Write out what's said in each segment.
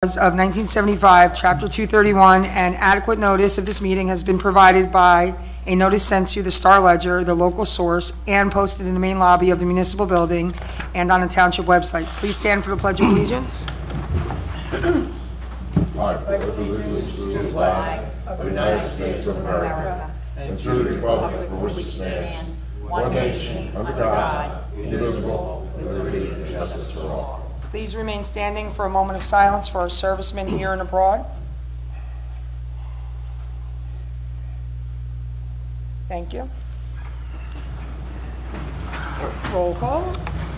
of 1975, Chapter 231, and adequate notice of this meeting has been provided by a notice sent to the Star Ledger, the local source, and posted in the main lobby of the municipal building and on the Township website. Please stand for the Pledge of Allegiance. I pledge allegiance to the flag of the United States of America and to the republic for which it stands, one nation, under God, indivisible, with liberty and justice for all. Please remain standing for a moment of silence for our servicemen here and abroad. Thank you. Roll call.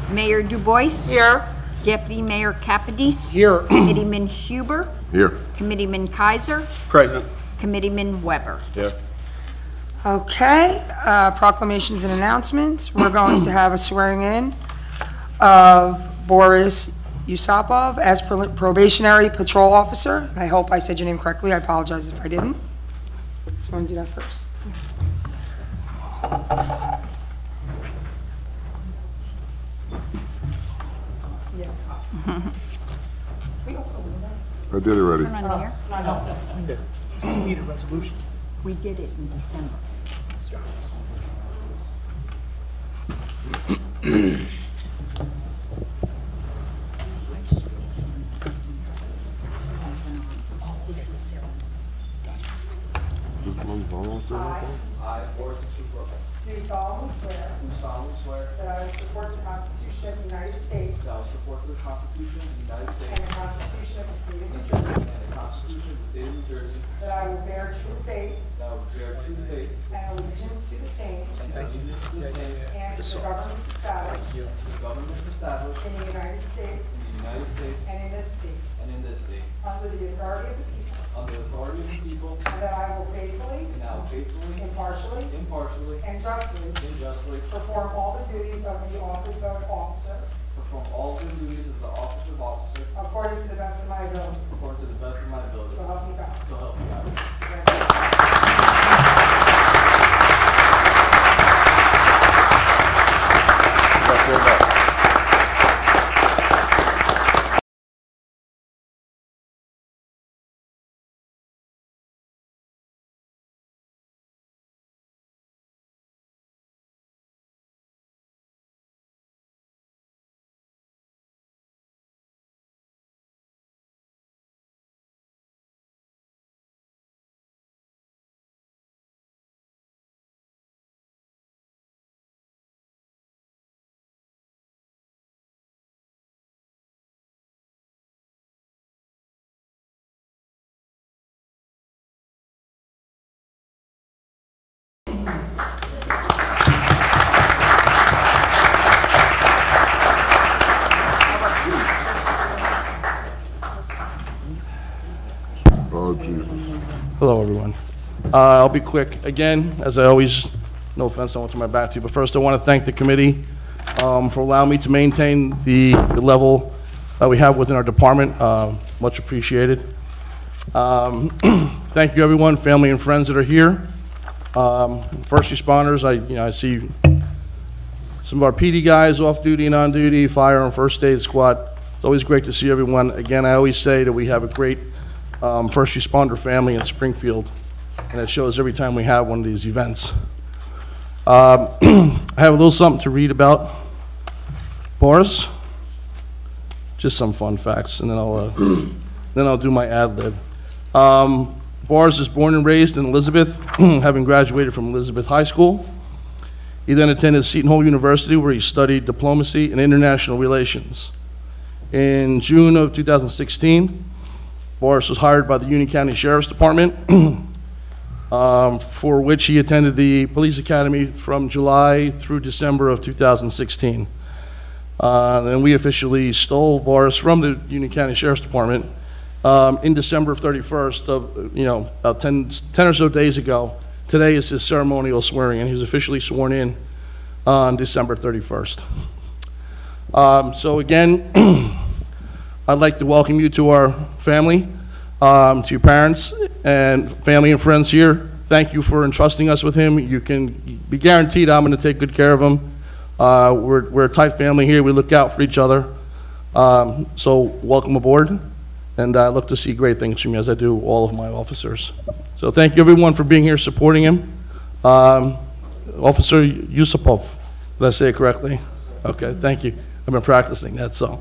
Mayor Dubois. Here. Deputy Mayor Capadese. Here. Committeeman Huber. Here. Committeeman Kaiser. Present. Committeeman Weber. Here. Okay, proclamations and announcements. We're going to have a swearing in of Boris Yusupov as probationary patrol officer. I hope I said your name correctly. I apologize if I didn't. So I want to do that first. I did already. Turn on here. Do you need a resolution? We did it in December. I, Boris Yusupov, Do solemnly swear do solemnly swear that I will support the Constitution of the United States that I will support the Constitution of the United and States the Constitution of the State of New Jersey, and the Constitution of the State of New Jersey, that I will bear true faith that I will bear true faith and allegiance to the same and allegiance to the same and to the governments established and to the governments established in the United States in the United States and in this state, and in this state, under the authority of the people, under the authority of the people, and that I will faithfully, and I will faithfully, impartially, impartially, and justly and justly perform all the duties of the office of officer perform all the duties of the office of officer according to the best of my ability. according to the best of my ability. So help me God. So help me God. Oh, Jesus. Hello, everyone. I'll be quick. Again, as I always, no offense, I want to my back to you, but first I want to thank the committee for allowing me to maintain the level that we have within our department. Much appreciated. Thank you, everyone, family and friends that are here. First responders, I see some of our PD guys off duty and on duty, fire and first aid squad. It's always great to see everyone. Again, I always say that we have a great first responder family in Springfield, and it shows every time we have one of these events. I have a little something to read about Boris, just some fun facts, and then I'll do my ad lib. Boris is born and raised in Elizabeth, having graduated from Elizabeth High School. He then attended Seton Hall University, where he studied diplomacy and international relations. In June of 2016, Boris was hired by the Union County Sheriff's Department, for which he attended the police academy from July through December of 2016. Then we officially stole Boris from the Union County Sheriff's Department in December of 31st of, about 10 or so days ago. Today is his ceremonial swearing, and he was officially sworn in on December 31st. So again, I'd like to welcome you to our family, to your parents and family and friends here. Thank you for entrusting us with him. You can be guaranteed I'm going to take good care of him. We're a tight family here. We look out for each other. So welcome aboard. and I look to see great things from you, as I do all of my officers. So thank you, everyone, for being here supporting him. Officer Yusupov, did I say it correctly? Okay, thank you. I've been practicing that, so.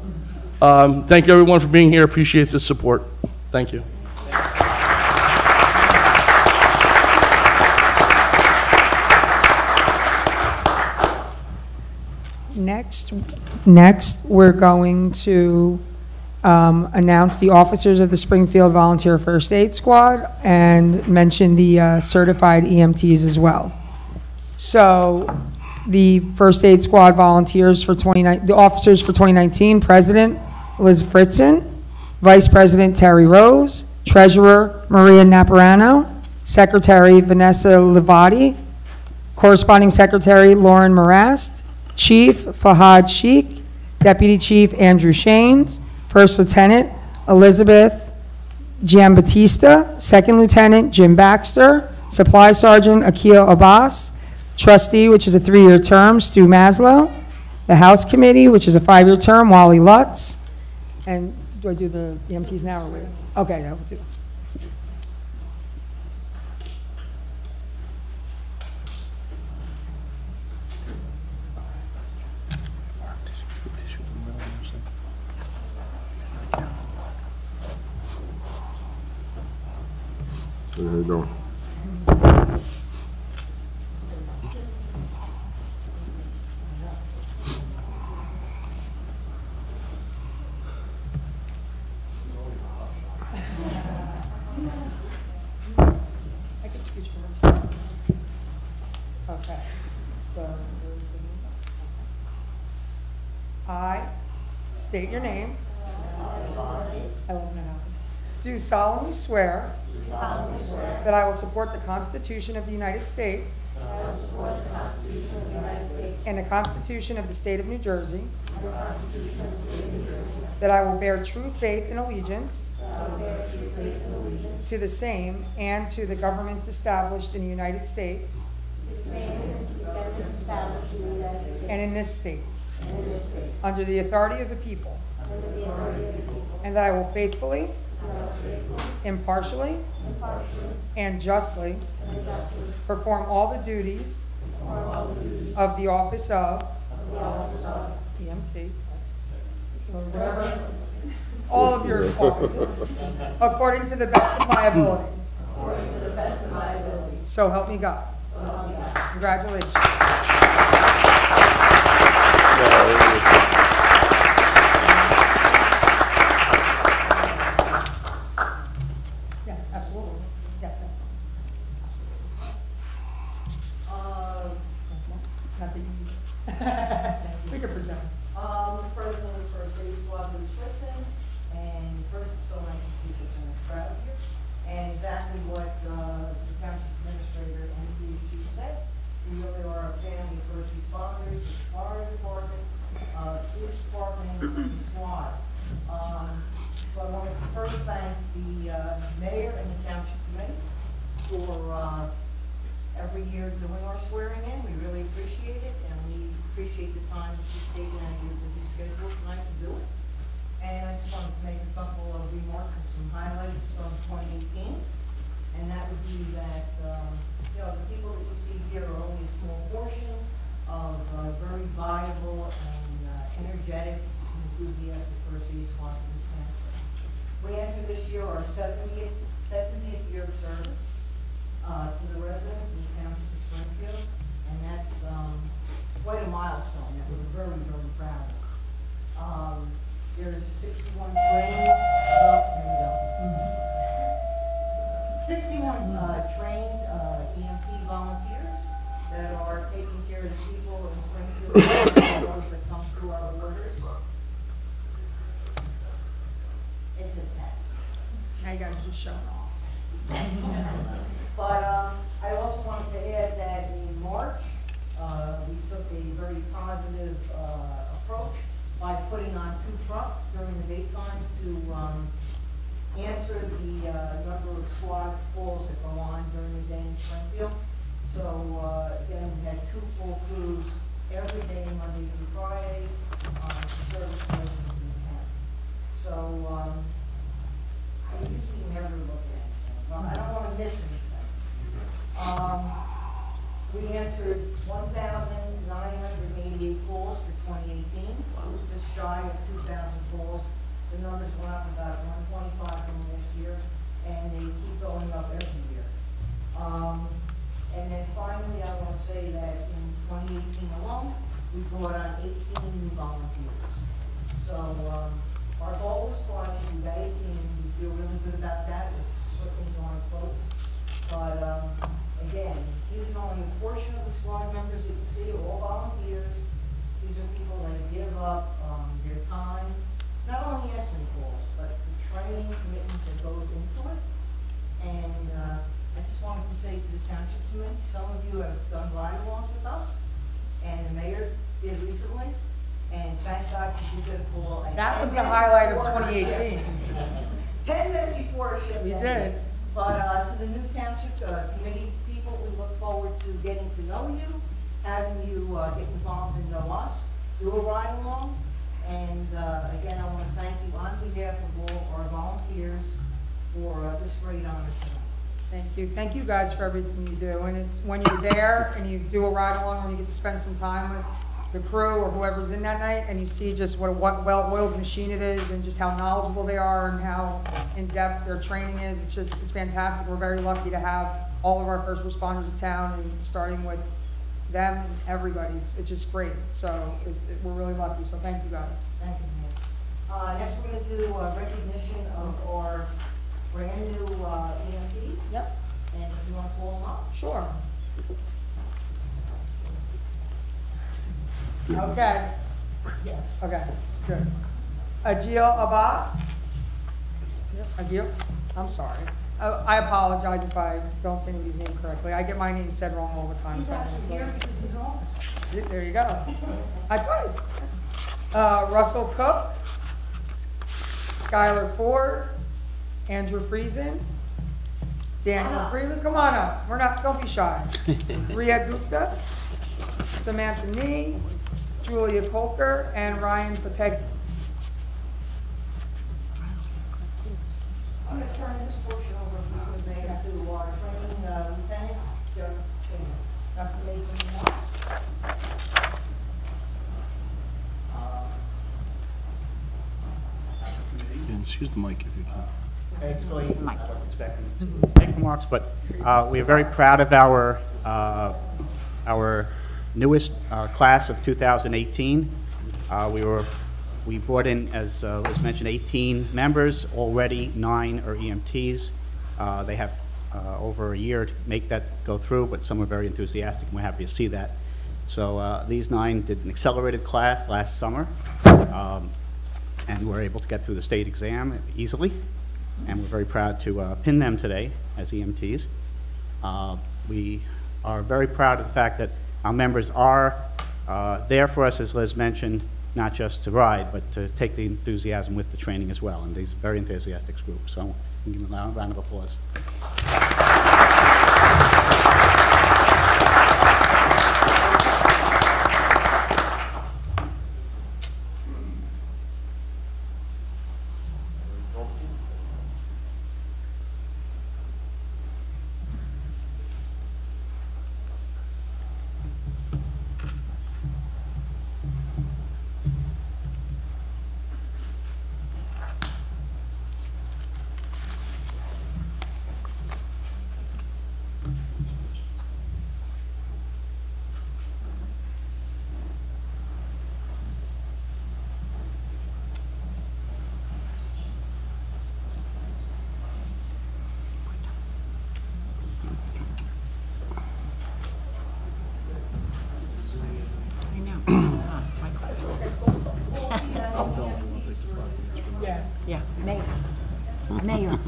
Thank you, everyone, for being here. Appreciate the support. Thank you. Next, we're going to announce the officers of the Springfield Volunteer First Aid Squad and mention the certified EMTs as well. So the First Aid Squad volunteers for the officers for 2019, President Liz Fritzen, Vice President Terry Rose, Treasurer Maria Naparano, Secretary Vanessa Livati, Corresponding Secretary Lauren Marast, Chief Fahad Sheikh, Deputy Chief Andrew Shanes, First Lieutenant Elizabeth Giambattista, Second Lieutenant Jim Baxter, Supply Sergeant Akil Abbas, Trustee, which is a 3-year term, Stu Maslow, the House Committee, which is a 5-year term, Wally Lutz, and do I do the EMTs now or wait? Okay, that will do. How you doing? I can scooch first. Okay. So, I state your name. I won't know. Do solemnly swear that I will support the Constitution of the United States and the Constitution of the State of New Jersey, that I will bear true faith and allegiance to the same and to the governments established in the United States and in this state, under the authority of the people, and that I will faithfully, impartially, and justly perform all the duties of the office of EMT, all of your offices, according to the best of my ability. So help me God. Congratulations. Yes, absolutely. Yeah. Not that you- we can present. President of the First Aid Squad, Liz Fritzen, and first, so nice to see such a nice crowd here. And exactly what the Township Administrator and the police chief said, we really are a family of first responders, the fire department, police department, and the squad. So I wanted to first thank the mayor and the Township Committee for every year doing our swearing in. We really appreciate it, and we appreciate the time that you've taken out of your busy schedule tonight to do it. And I just wanted to make a couple of remarks and some highlights from 2018. And that would be that, the people that you see here are only a small portion of very viable and energetic and enthusiastic First Aid Squad in this township. We enter this year our 70th year of service to the residents in the township of Springfield, and that's quite a milestone that we're very, very proud of. There's 61 trained, 61 trained EMT volunteers that are taking care of the people in Springfield, those that come through our borders. It's a test. Now you guys are just showing off. But I also wanted to add that in March, we took a very positive approach by putting on 2 trucks during the daytime to answer the number of squad calls that go on during the day in Springfield. So again, we had 2 full crews every day, Monday through Friday, to service residents in the town. So But, again, these are only a portion of the squad members you can see, are all volunteers. These are people that give up, their time, not only answering calls, but the training commitment that goes into it. And, I just wanted to say to the Township Committee, some of you have done ride-alongs with us, and the mayor did recently, and thank God you did get a call. at That 10 was the minutes highlight of before her 2018. shift. 10 minutes before her shift. We ended. did. But to the new Township Committee people, we look forward to getting to know you, having you get involved and know us, do a ride-along, and again, I want to thank you on behalf of all our volunteers for this great honor tonight. Thank you. Thank you guys for everything you do. And it's when you're there and you do a ride along, when you get to spend some time with the crew or whoever's in that night, and you see just what a well-oiled machine it is and just how knowledgeable they are and how in-depth their training is, it's fantastic. We're very lucky to have all of our first responders in town, and starting with them, everybody. It's just great. So we're really lucky. So thank you guys. Thank you, Mayor. Next, we're going to do recognition of our brand new EMTs. Yep. And if you want to call them up. Sure. Okay. Yes. Okay, good. Agil Abbas? Agil? I'm sorry. I apologize if I don't say anybody's name correctly. I get my name said wrong all the time. He's so actually here because he's an officer. there you go. I thought Russell Cook, Skylar Ford, Andrew Friesen, Daniel Freeman, come on up. Don't be shy. Ria Gupta, Samantha Nee, Julia Colker, and Ryan Patek. I'm going to turn this portion over to the mayor to our training lieutenant, Joe Davis. Dr. Mason, you want? Excuse the mic if you can. Basically, I wasn't expecting to make remarks, but we are very proud of our newest class of 2018. We brought in, as was mentioned, 18 members. Already 9 are EMTs. They have over a year to make that go through, but some are very enthusiastic, and we're happy to see that. So these 9 did an accelerated class last summer, and were able to get through the state exam easily. And we're very proud to pin them today as EMTs. We are very proud of the fact that our members are there for us, as Liz mentioned, not just to ride, but to take the enthusiasm with the training as well. And these very enthusiastic groups. So I'm give them a round of applause. Yeah, Mayor. Mayor.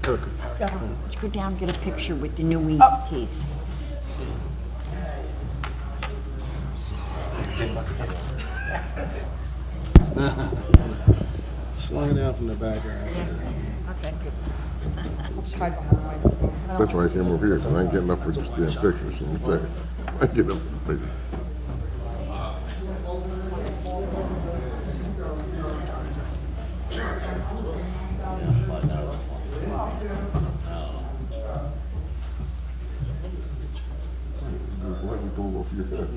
Let's go down and get a picture with the new EMTs. Slowing down from the background. Okay. I'll just hide behind the microphone. That's why I came over here, because I ain't getting up for just damn pictures. So I get up for pictures. Why don't you go over your head?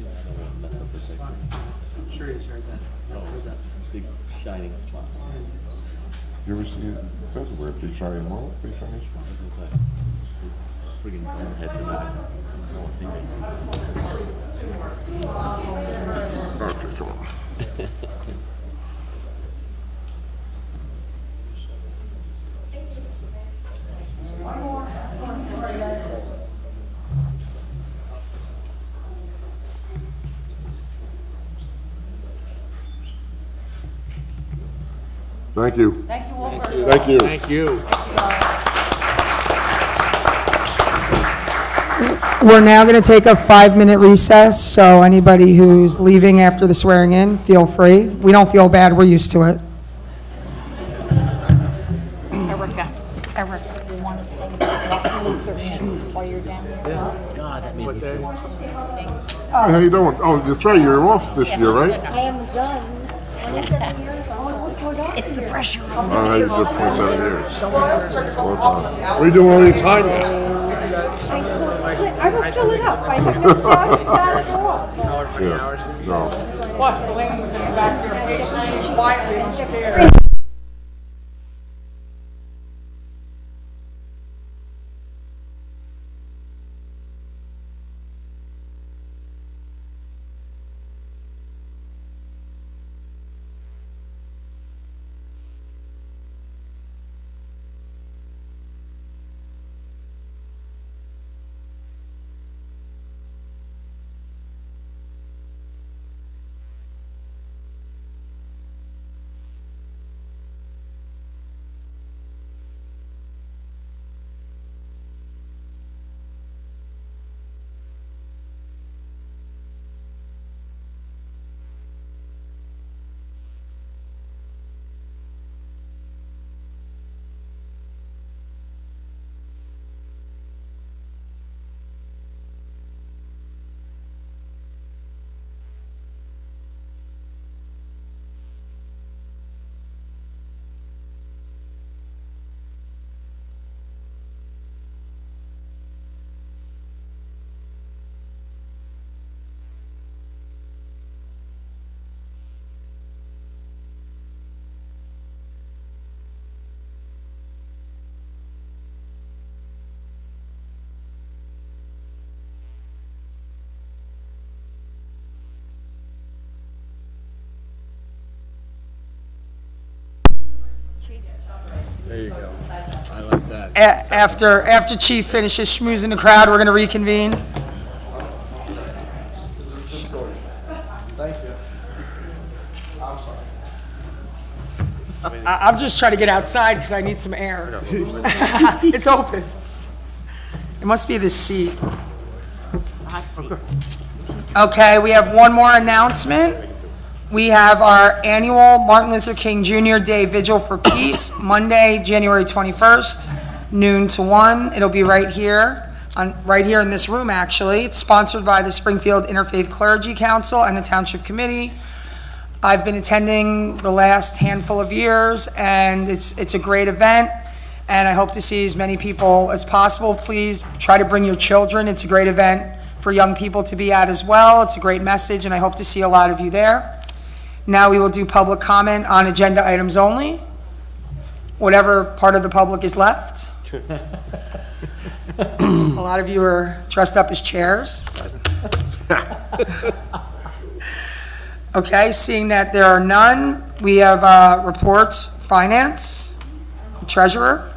I'm sure he's heard that. Heard that big shining spot. You ever see it? That's where big shiny mall, big shiny spot. Friggin' head to back. No one's seen it. Okay, come on. Thank you. Thank you all for. Thank you. Thank you. We're now going to take a 5-minute recess, so anybody who's leaving after the swearing in, feel free. We don't feel bad, we're used to it. Erica, you want to say Martin Luther King while you're down there? God, that made me sick. Hi, how you doing? Oh, that's right, you're off this year, right? I am done. 27 years old. It's the pressure. Oh, how you good 27 years. What are you doing all your time now? I will fill it up. I have no time to go up. Yeah, no. Plus, the ladies sitting back there patiently, quietly upstairs. There you go. I like that. After Chief finishes schmoozing the crowd, we're going to reconvene. Thank you. I'm sorry. I'm just trying to get outside because I need some air. It's open. It must be the seat. Okay, we have one more announcement. We have our annual Martin Luther King Jr. Day Vigil for Peace, Monday, January 21st, noon to 1. It'll be right here in this room, actually. It's sponsored by the Springfield Interfaith Clergy Council and the Township Committee. I've been attending the last handful of years, and it's a great event, and I hope to see as many people as possible. Please try to bring your children. It's a great event for young people to be at as well. It's a great message, and I hope to see a lot of you there. Now we will do public comment on agenda items only, whatever part of the public is left. A lot of you are dressed up as chairs. Okay, seeing that there are none, we have reports, finance, treasurer.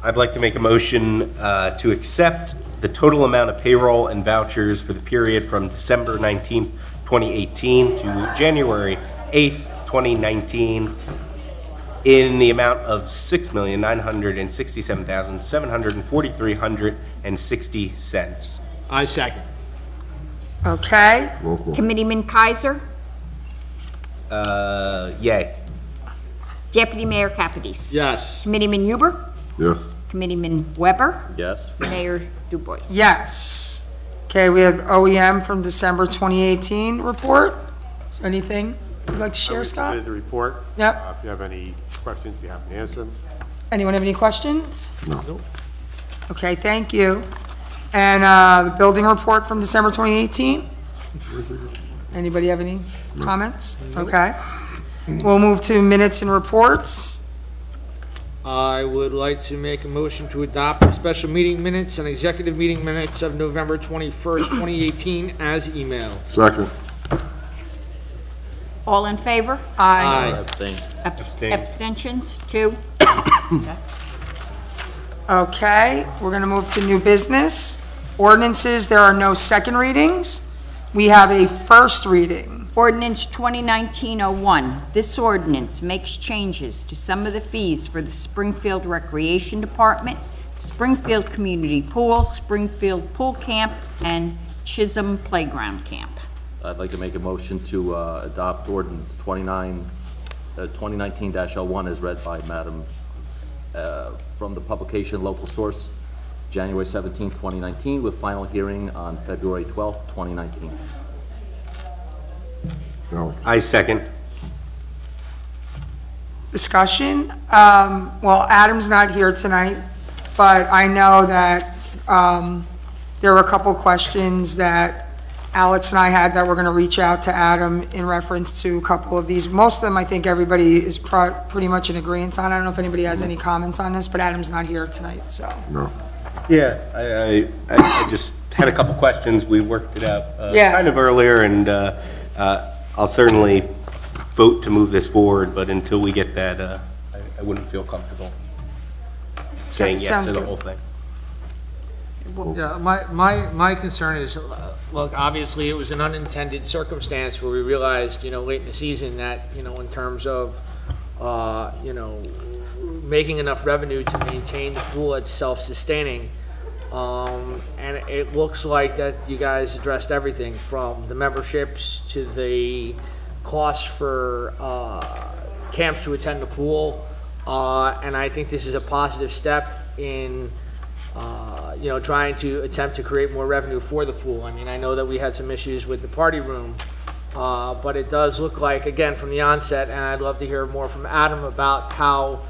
I'd like to make a motion to accept the total amount of payroll and vouchers for the period from December 19th, 2018 to January 8th, 2019 in the amount of $6,967,743.60. I second. Okay, Committeeman Kaiser, Yay. Deputy Mayor Capides. Yes. Committeeman Huber, Yes. Committeeman Weber, Yes. Mayor Dubois. yes. Okay, we have OEM from December 2018 report. Is there anything you'd like to share, Scott? Submitted the report. Yep. If you have any questions, be happy to answer them. Anyone have any questions? No. Okay, thank you. And the building report from December 2018? Anybody have any comments? Okay. We'll move to minutes and reports. I would like to make a motion to adopt the special meeting minutes and executive meeting minutes of November 21st, 2018 as emailed. Second. All in favor? Aye. Abstain. Abstain. Abstentions? 2. Okay, we're going to move to new business. Ordinances, there are no second readings. We have a first reading. Ordinance 2019-01. This ordinance makes changes to some of the fees for the Springfield Recreation Department, Springfield Community Pool, Springfield Pool Camp, and Chisholm Playground Camp. I'd like to make a motion to adopt ordinance 2019-01 as read by Madam, from the publication Local Source, January 17, 2019, with final hearing on February 12, 2019. No. I second. Discussion? Well, Adam's not here tonight, but I know that there were a couple questions that Alex and I had that we're going to reach out to Adam in reference to a couple of these. Most of them, I think everybody is pretty much in agreement on. I don't know if anybody has any comments on this, but Adam's not here tonight, so. No. Yeah, I just had a couple questions. We worked it out Yeah. kind of earlier, and I'll certainly vote to move this forward, but until we get that, I wouldn't feel comfortable saying yes Sounds to the good. whole thing. Yeah, my concern is, look, obviously it was an unintended circumstance where we realized, late in the season that, in terms of, making enough revenue to maintain the pool as self-sustaining. And it looks like that you guys addressed everything from the memberships to the cost for camps to attend the pool. And I think this is a positive step in trying to attempt to create more revenue for the pool. I mean, I know that we had some issues with the party room, but it does look like, again, from the onset, and I'd love to hear more from Adam about how,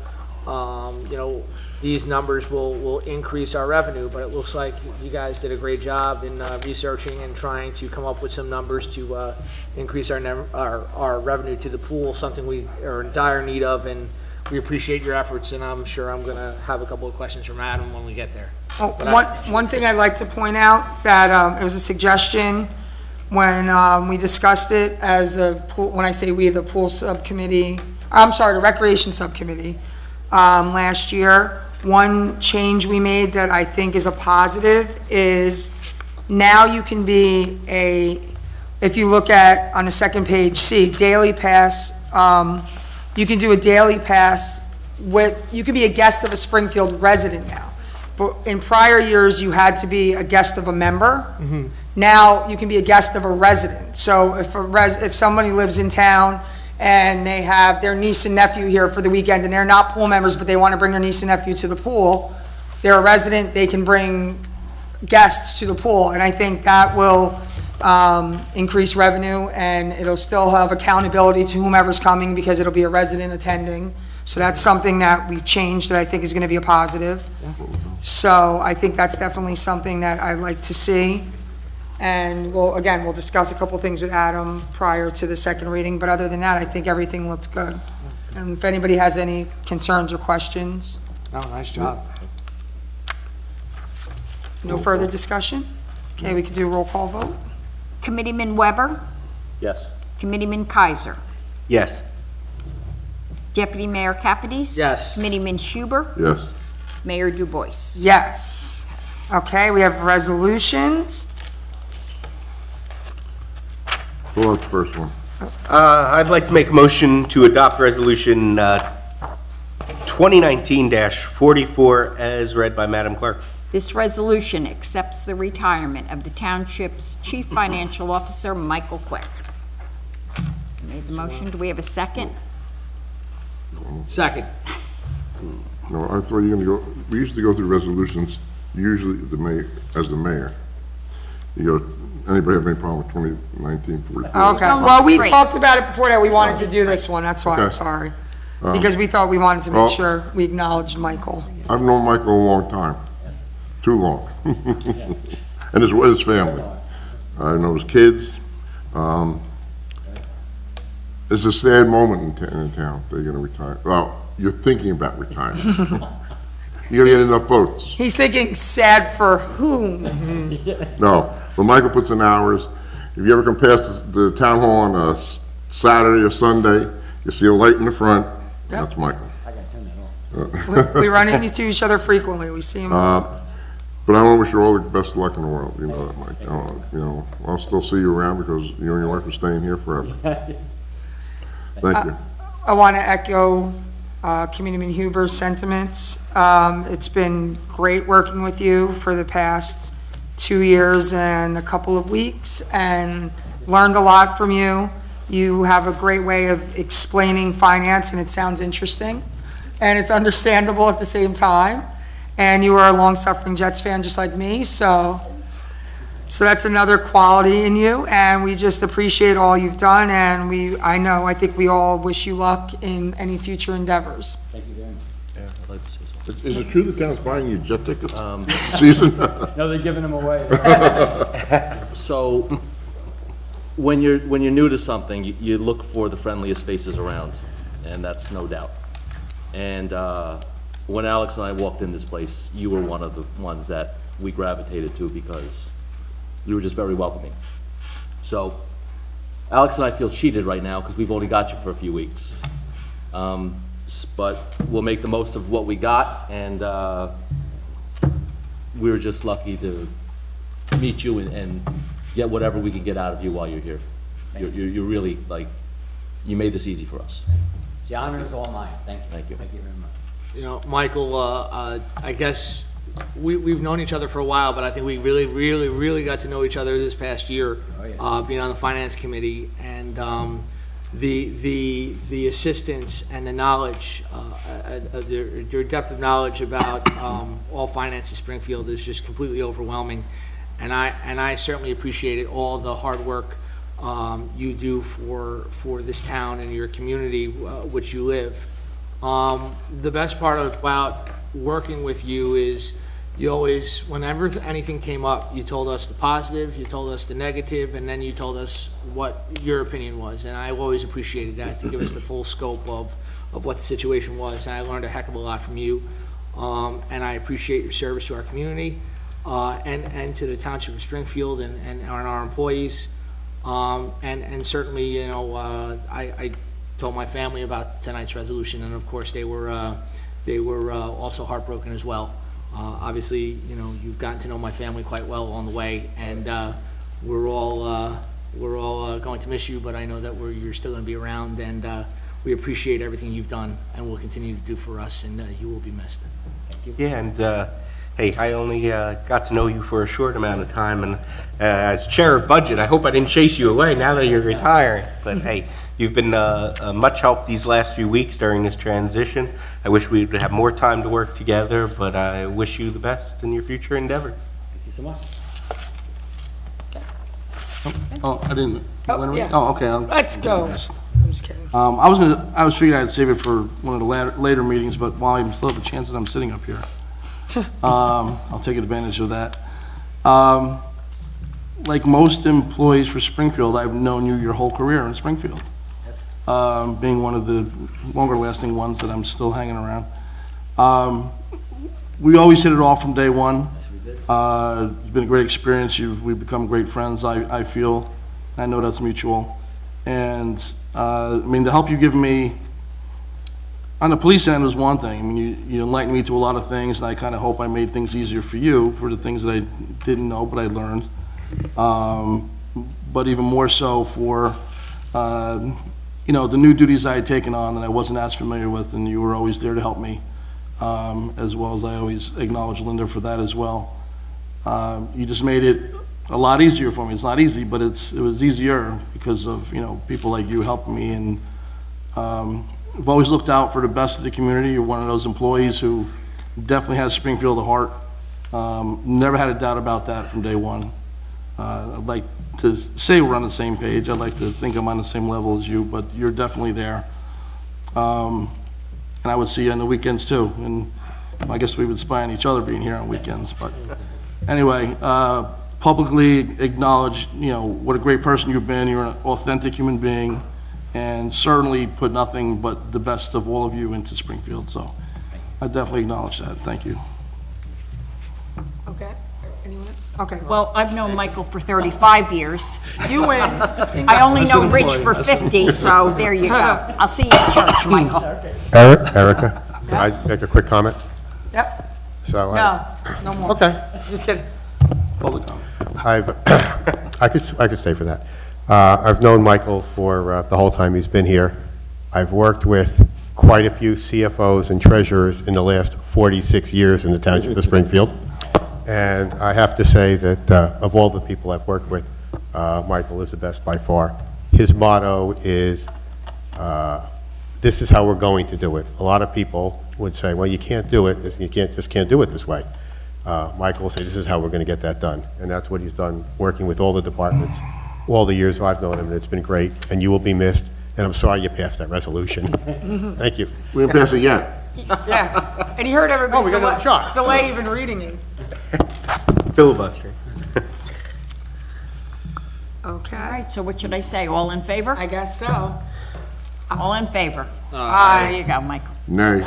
these numbers will increase our revenue, but it looks like you guys did a great job in researching and trying to come up with some numbers to increase our revenue to the pool, something we are in dire need of, and we appreciate your efforts, and I'm sure I'm going to have a couple of questions from Adam when we get there. Oh, one thing I'd like to point out, that it was a suggestion when we discussed it as a pool, when I say we, the pool subcommittee, I'm sorry, the recreation subcommittee, last year. One change we made that I think is a positive is now you can be if you look at on the second page, see, daily pass, you can do a daily pass you can be a guest of a Springfield resident now. But in prior years, you had to be a guest of a member. Mm-hmm. Now you can be a guest of a resident. So if somebody lives in town and they have their niece and nephew here for the weekend and they're not pool members, but they want to bring their niece and nephew to the pool, they're a resident, they can bring guests to the pool. And I think that will increase revenue, and it'll still have accountability to whomever's coming because it'll be a resident attending. So that's something that we've changed that I think is going to be a positive. So I think that's definitely something that I'd like to see. And we'll discuss a couple things with Adam prior to the second reading, but other than that, I think everything looks good. And if anybody has any concerns or questions. Oh, nice job. No further discussion? Okay, we could do a roll call vote. Committeeman Weber, Yes. Committeeman Kaiser, Yes. Deputy Mayor Capides. Yes. Committeeman Huber, Yes. Mayor Dubois. Yes. Okay, we have resolutions. Pull out the first one. I'd like to make a motion to adopt resolution 2019-44 as read by Madam Clerk. This resolution accepts the retirement of the Township's Chief Financial Officer, Michael Quick. Made the motion. Do we have a second? Second. No, I thought you were going to go, we usually go through resolutions, usually the mayor, as the mayor. You go, anybody have any problem with 2019-44? Okay, only well, we three. talked about it before that, we wanted to do this one, that's why I'm Okay. sorry. Because we thought we wanted to well- make sure we acknowledged Michael. I've known Michael a long time. Too long. And his family. I know his kids. It's a sad moment in town. They're going to retire. Well, you're thinking about retiring. You got to get enough votes. He's thinking sad for whom? No, but Michael puts in hours. If you ever come past the town hall on a Saturday or Sunday, you see a light in the front. That's Michael. We run into each other frequently, we see him. But I want to wish you all the best of luck in the world, you know that, Mike. You know, I'll still see you around because you and your wife are staying here forever. Thank you. I want to echo Community Huber's sentiments. It's been great working with you for the past 2 years and a couple of weeks, and learned a lot from you. You have a great way of explaining finance, and it sounds interesting, and it's understandable at the same time. And you are a long-suffering Jets fan just like me, so that's another quality in you, and we just appreciate all you've done, and I think we all wish you luck in any future endeavors. Thank you very much. Yeah, I'd like to say something. Is it true the town's buying you jet tickets? Season? No, they're giving them away. So, when you're new to something, you look for the friendliest faces around, and that's no doubt. And when Alex and I walked in this place, you were one of the ones that we gravitated to because you were just very welcoming. So, Alex and I feel cheated right now because we've only got you for a few weeks. But we'll make the most of what we got, and we were just lucky to meet you and get whatever we can get out of you while you're here. You're really, like, you made this easy for us. The honor is all mine. Thank you. Thank you. Thank you very much. You know, Michael, I guess we've known each other for a while, but I think we really got to know each other this past year, being on the finance committee, and the assistance and the knowledge, your depth of knowledge about all finance in Springfield is just completely overwhelming, and I certainly appreciated all the hard work you do for this town and your community, which you live. The best part about working with you is you always, whenever anything came up, you told us the positive, you told us the negative, and then you told us what your opinion was. And I always appreciated that, to give us the full scope of what the situation was. And I learned a heck of a lot from you. And I appreciate your service to our community and to the Township of Springfield and our employees. And certainly, you know, I told my family about tonight's resolution, and of course they were also heartbroken as well. Obviously, you know, you've gotten to know my family quite well along the way, and we're all going to miss you, but I know that you're still going to be around, and we appreciate everything you've done and will continue to do for us, and you will be missed. Thank you. Yeah, and hey, I only got to know you for a short amount of time, and as chair of budget, I hope I didn't chase you away now that you're retiring. But hey, you've been much help these last few weeks during this transition. I wish we would have more time to work together, but I wish you the best in your future endeavors. Thank you so much. Oh, I didn't. Oh, yeah. Oh, okay. Let's go. I'm just kidding. I was figuring I'd save it for one of the later meetings, but while I still have a chance that I'm sitting up here, I'll take advantage of that. Like most employees for Springfield, I've known you your whole career in Springfield. Being one of the longer-lasting ones that I'm still hanging around. We always hit it off from day one. It's been a great experience. We've become great friends, I feel. I know that's mutual. And, I mean, the help you give me on the police end was one thing. I mean, you enlightened me to a lot of things, and I kind of hope I made things easier for you for the things that I didn't know, but I learned. But even more so for, you know, the new duties I had taken on that I wasn't as familiar with, and you were always there to help me, as well as I always acknowledge Linda for that as well. You just made it a lot easier for me. It's not easy, but it was easier because of, you know, people like you helping me, and I've always looked out for the best of the community. You're one of those employees who definitely has Springfield at heart. Never had a doubt about that from day one. I'd like to say we're on the same page. I'd like to think I'm on the same level as you, but you're definitely there. And I would see you on the weekends too. And I guess we would spy on each other being here on weekends. But anyway, publicly acknowledge, you know, what a great person you've been. You're an authentic human being, and certainly put nothing but the best of all of you into Springfield. So I definitely acknowledge that. Thank you. Okay. Anyone else? Okay. Well, I've known Michael for 35 years. You win. I only know Rich for 50, so there you go. I'll see you at church, Michael. Erica, can I make a quick comment? Yep. So No more. Okay. Just kidding. I could stay for that. I've known Michael for the whole time he's been here. I've worked with quite a few CFOs and treasurers in the last 46 years in the Township of Springfield. And I have to say that of all the people I've worked with, Michael is the best by far. His motto is, this is how we're going to do it. A lot of people would say, well, you can't do it, you just can't do it this way. Michael will say, this is how we're going to get that done. And that's what he's done, working with all the departments, all the years I've known him, and it's been great. And you will be missed, and I'm sorry you passed that resolution. Thank you. We didn't pass it yet. Yeah, and he heard everybody we got another shot. delay even reading it. Filibuster. Okay, All right, so what should I say? All in favor? I guess so. All in favor? There Aye. you go, Michael. Nay.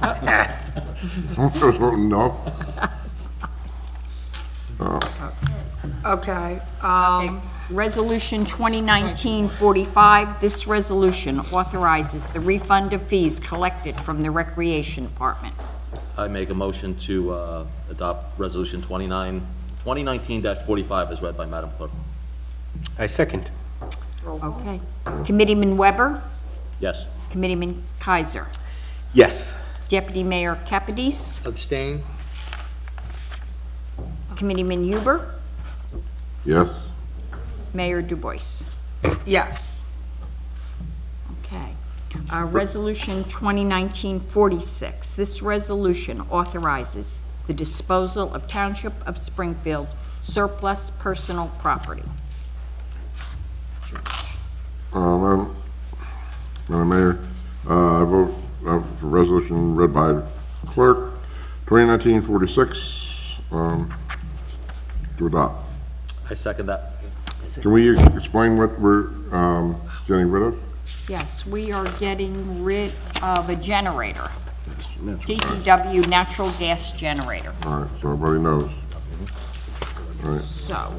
I was voting no. Okay, Resolution 2019-45, this resolution authorizes the refund of fees collected from the Recreation Department. I make a motion to adopt Resolution 2019-45 as read by Madam Clerk. I second. Okay. Committeeman Weber? Yes. Committeeman Kaiser? Yes. Deputy Mayor Capadis? Abstain? Committeeman Huber? Yes. Mayor Dubois? yes. Okay. Resolution 2019-46. This resolution authorizes the disposal of Township of Springfield surplus personal property. Madam Mayor, I vote for resolution read by clerk, 2019-46, to adopt. I second that. Can we explain what we're getting rid of? Yes, we are getting rid of a generator. DPW natural gas generator. All right, so everybody knows. All right, So,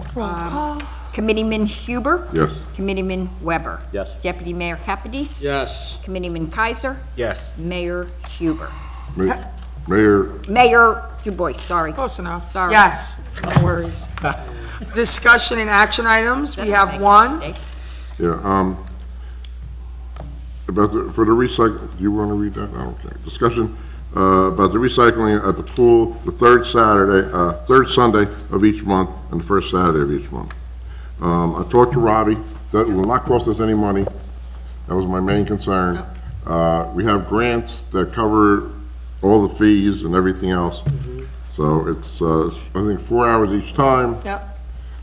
Committeeman Huber? yes. Committeeman Weber? Yes. Deputy Mayor Capadis? Yes. Committeeman Kaiser? Yes. Mayor Huber? Mayor, Mayor Dubois, sorry. Close enough. Sorry. Yes, no worries. Discussion and action items, we Doesn't have make a one. mistake. yeah, for the recycle, do you want to read that? Okay. Discussion about the recycling at the pool, the third Sunday of each month and the first Saturday of each month. I talked to Robbie, that will not cost us any money. That was my main concern. We have grants that cover all the fees and everything else. So it's, I think 4 hours each time. Yep,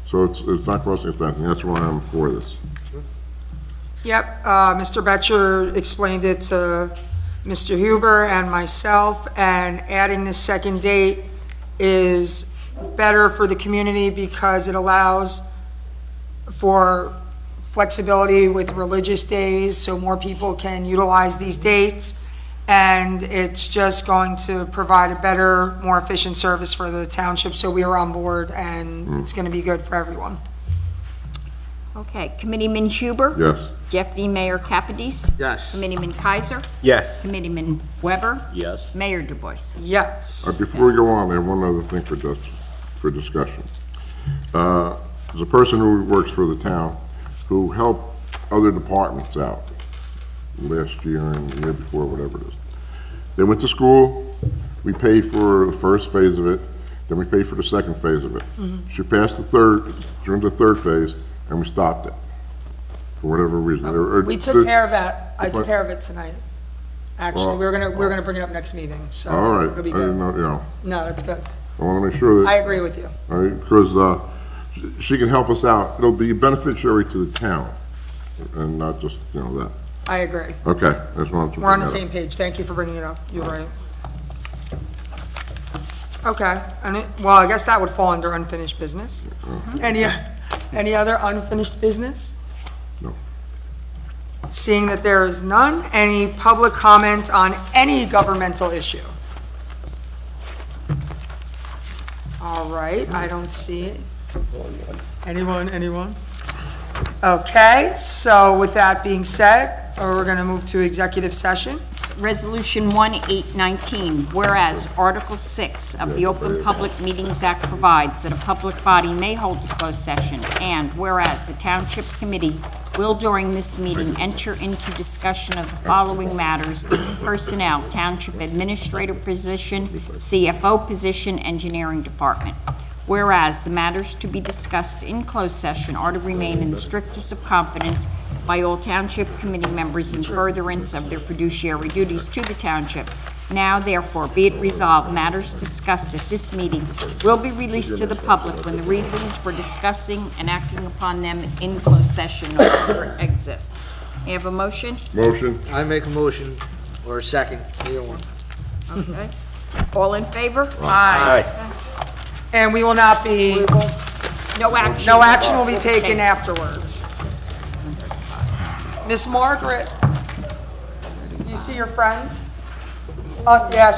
So it's not costing us anything. That's why I'm for this. yep, Mr. Betcher explained it to Mr. Huber and myself, and adding the second date is better for the community because it allows for flexibility with religious days, so more people can utilize these dates. And it's just going to provide a better, more efficient service for the township, so we are on board, and it's gonna be good for everyone. Okay, Committeeman Huber? Yes. Deputy Mayor Capadis? Yes. Committeeman Kaiser? Yes. Committeeman Weber? Yes. Mayor Dubois? Yes. Before we go on, I have one other thing for discussion. There's a person who works for the town who helped other departments out last year and the year before, whatever it is. They went to school, we paid for the first phase of it, then we paid for the second phase of it. She passed the third, during the third phase, and we stopped it, for whatever reason. We took care of that, I took care of it tonight. Actually, we're gonna bring it up next meeting, so. All right, It'll I be didn't good. know, No, that's good. I want to make sure that. I agree with you. Because she can help us out. It'll be beneficiary to the town, and not just, that. I agree. Okay, I just wanted to. We're on the bring that same up. page. Thank you for bringing it up. You're right. Okay, well, I guess that would fall under unfinished business. Any other unfinished business? No. Seeing that there is none, any public comment on any governmental issue? All right, I don't see it. Anyone? Okay, so with that being said, we're going to move to executive session. Resolution 1819, whereas Article 6 of the Open Public Meetings Act provides that a public body may hold a closed session, and whereas the Township Committee will during this meeting enter into discussion of the following matters: personnel, Township Administrator position, CFO position, Engineering Department. Whereas the matters to be discussed in closed session are to remain in the strictest of confidence by all Township Committee members in furtherance of their fiduciary duties to the Township. Now therefore be it resolved, matters discussed at this meeting will be released to the public when the reasons for discussing and acting upon them in closed session no longer exists. May I have a motion? Motion. I make a motion, or a second, either one. Okay. All in favor? Aye. And we will not be, No action. no action will be taken afterwards. Miss Margaret, do you see your friend? Yeah,